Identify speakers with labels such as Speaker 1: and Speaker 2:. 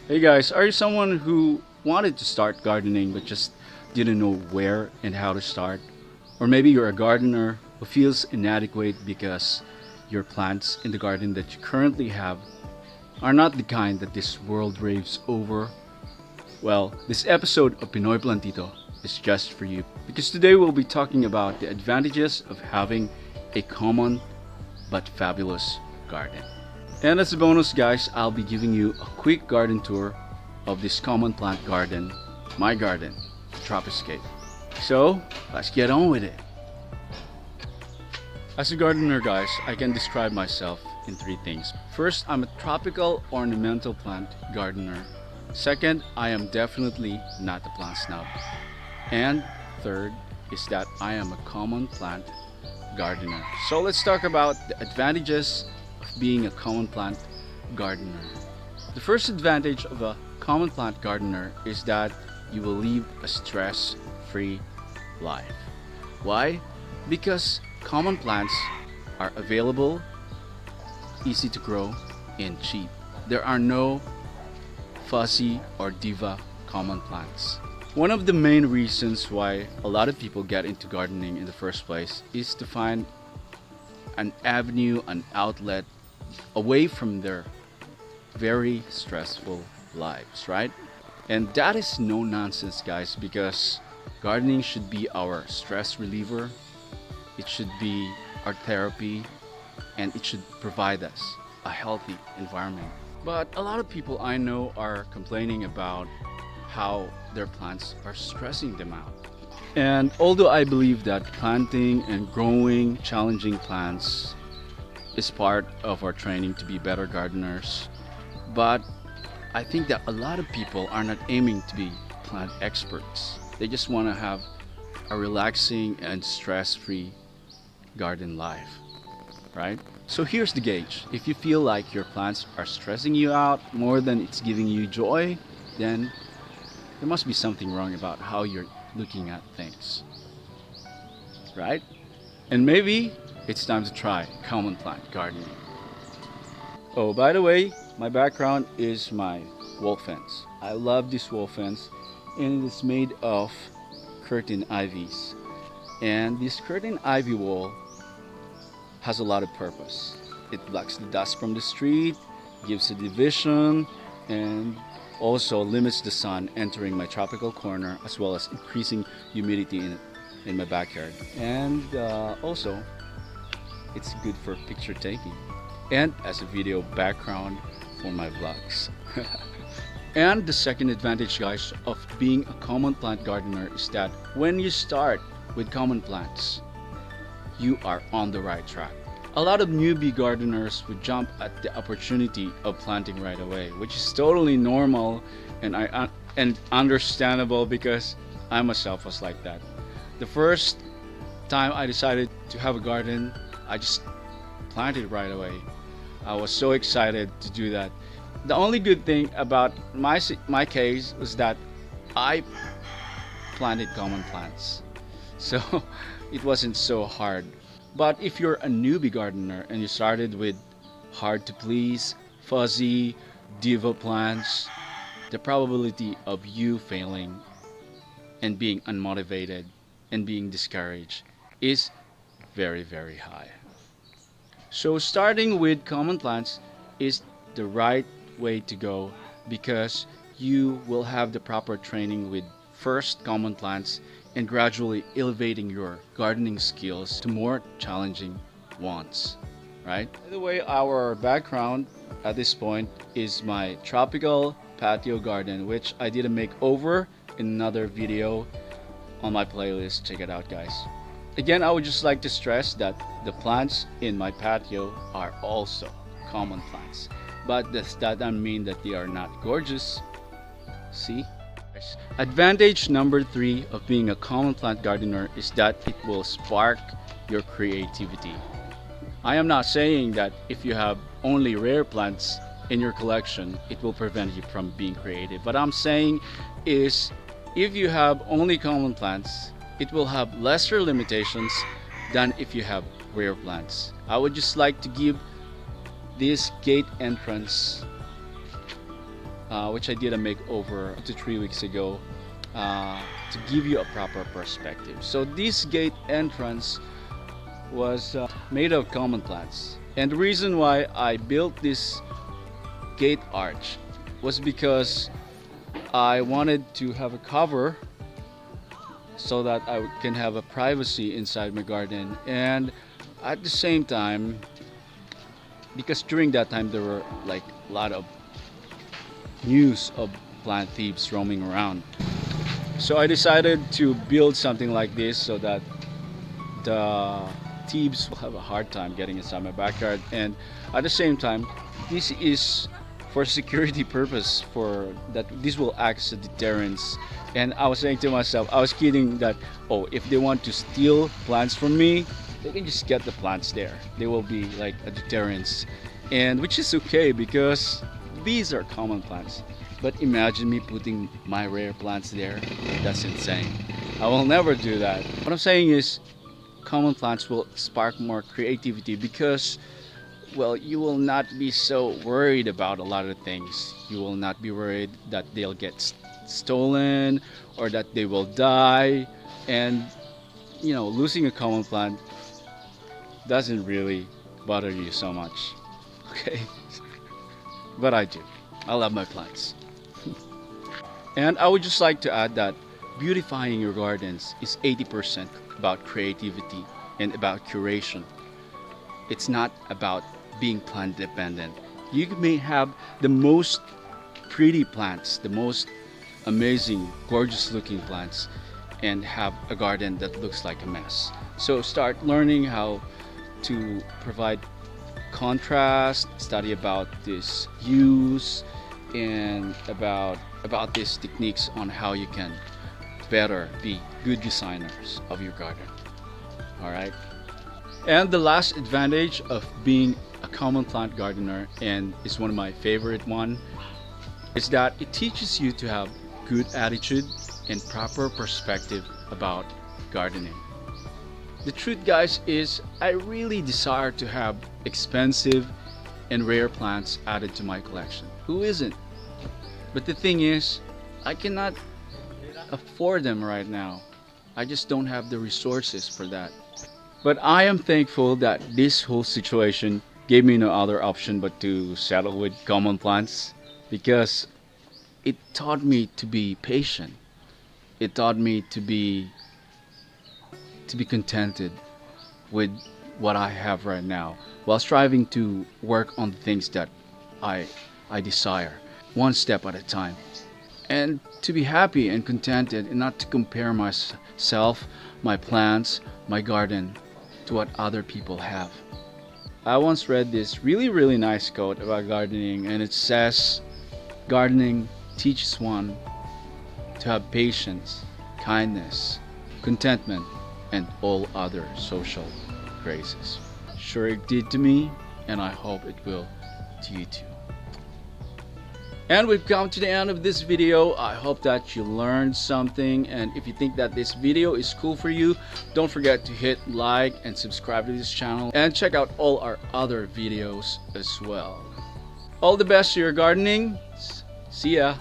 Speaker 1: Hey guys, are you someone who wanted to start gardening but just didn't know where and how to start? Or maybe you're a gardener who feels inadequate because your plants in the garden that you currently have are not the kind that this world raves over? Well, this episode of Pinoy Plantito is just for you because today we'll be talking about the advantages of having a common but fabulous garden. And as a bonus, guys, I'll be giving you a quick garden tour of this common plant garden, my garden, Tropiscape. So, let's get on with it. As a gardener, guys, I can describe myself in three things. First, I'm a tropical ornamental plant gardener. Second, I am definitely not a plant snob. And third is that I am a common plant gardener. So let's talk about the advantages of being a common plant gardener. The first advantage of a common plant gardener is that you will live a stress-free life. Why? Because common plants are available, easy to grow, and cheap. There are no fuzzy or diva common plants. One of the main reasons why a lot of people get into gardening in the first place is to find an avenue, an outlet away from their very stressful lives, right? And that is no nonsense, guys, because gardening should be our stress reliever, it should be our therapy, and it should provide us a healthy environment. But a lot of people I know are complaining about how their plants are stressing them out. And although I believe that planting and growing challenging plants is part of our training to be better gardeners, but I think that a lot of people are not aiming to be plant experts. They just want to have a relaxing and stress-free garden life, right? So here's the gauge. If you feel like your plants are stressing you out more than it's giving you joy, then there must be something wrong about how you're looking at things, right? And maybe it's time to try common plant gardening. Oh, by the way, my background is my wall fence. I love this wall fence, and it is made of curtain ivies. And this curtain ivy wall has a lot of purpose. It blocks the dust from the street, gives a division, and also limits the sun entering my tropical corner, as well as increasing humidity in my backyard. And also, it's good for picture taking and as a video background for my vlogs. And the second advantage, guys, of being a common plant gardener is that when you start with common plants, you are on the right track. A lot of newbie gardeners would jump at the opportunity of planting right away, which is totally normal and understandable because I myself was like that. The first time I decided to have a garden, I just planted right away. I was so excited to do that. The only good thing about my case was that I planted common plants, so it wasn't so hard. But if you're a newbie gardener and you started with hard to please, fuzzy, diva plants, the probability of you failing and being unmotivated and being discouraged is very, very high. So starting with common plants is the right way to go because you will have the proper training with first common plants and gradually elevating your gardening skills to more challenging ones, right? By the way, our background at this point is my tropical patio garden, which I did a makeover in another video on my playlist. Check it out, guys. Again, I would just like to stress that the plants in my patio are also common plants, but does that not mean that they are not gorgeous? See? Advantage number 3 of being a common plant gardener is that it will spark your creativity. I am not saying that if you have only rare plants in your collection, it will prevent you from being creative. What I'm saying is if you have only common plants, it will have lesser limitations than if you have rare plants. I would just like to give this gate entrance which I did a makeover 2 to 3 weeks ago, to give you a proper perspective. So this gate entrance was made of common plants, and the reason why I built this gate arch was because I wanted to have a cover so that I can have a privacy inside my garden, and at the same time, because during that time there were like a lot of news of plant thieves roaming around. So I decided to build something like this so that the thieves will have a hard time getting inside my backyard, and at the same time this is for security purpose, for that this will act as a deterrence. And I was saying to myself, I was kidding that, oh, if they want to steal plants from me, they can just get the plants there. They will be like a deterrence, and which is okay because these are common plants. But imagine me putting my rare plants there. That's insane. I will never do that. What I'm saying is common plants will spark more creativity because, well, you will not be so worried about a lot of things. You will not be worried that they'll get stolen or that they will die. And you know, losing a common plant doesn't really bother you so much. Okay? But I do. I love my plants. And I would just like to add that beautifying your gardens is 80% about creativity and about curation. It's not about being plant dependent. You may have the most pretty plants, the most amazing, gorgeous looking plants, and have a garden that looks like a mess. So start learning how to provide contrast, study about this use, and about these techniques on how you can better be good designers of your garden. All right. And the last advantage of being a common plant gardener, and is one of my favorite one, is that it teaches you to have good attitude and proper perspective about gardening. The truth, guys, is I really desire to have expensive and rare plants added to my collection. Who isn't? But the thing is, I cannot afford them right now. I just don't have the resources for that. But I am thankful that this whole situation gave me no other option but to settle with common plants, because it taught me to be patient. It taught me to be contented with what I have right now, while striving to work on the things that I desire, one step at a time, and to be happy and contented, and not to compare myself, my plants, my garden to what other people have. I once read this really nice quote about gardening, and it says, gardening teaches one to have patience, kindness, contentment, and all other social graces. Sure it did to me, and I hope it will to you too. And we've come to the end of this video. I hope that you learned something, and if you think that this video is cool for you, don't forget to hit like and subscribe to this channel, and check out all our other videos as well. All the best to your gardening. See ya.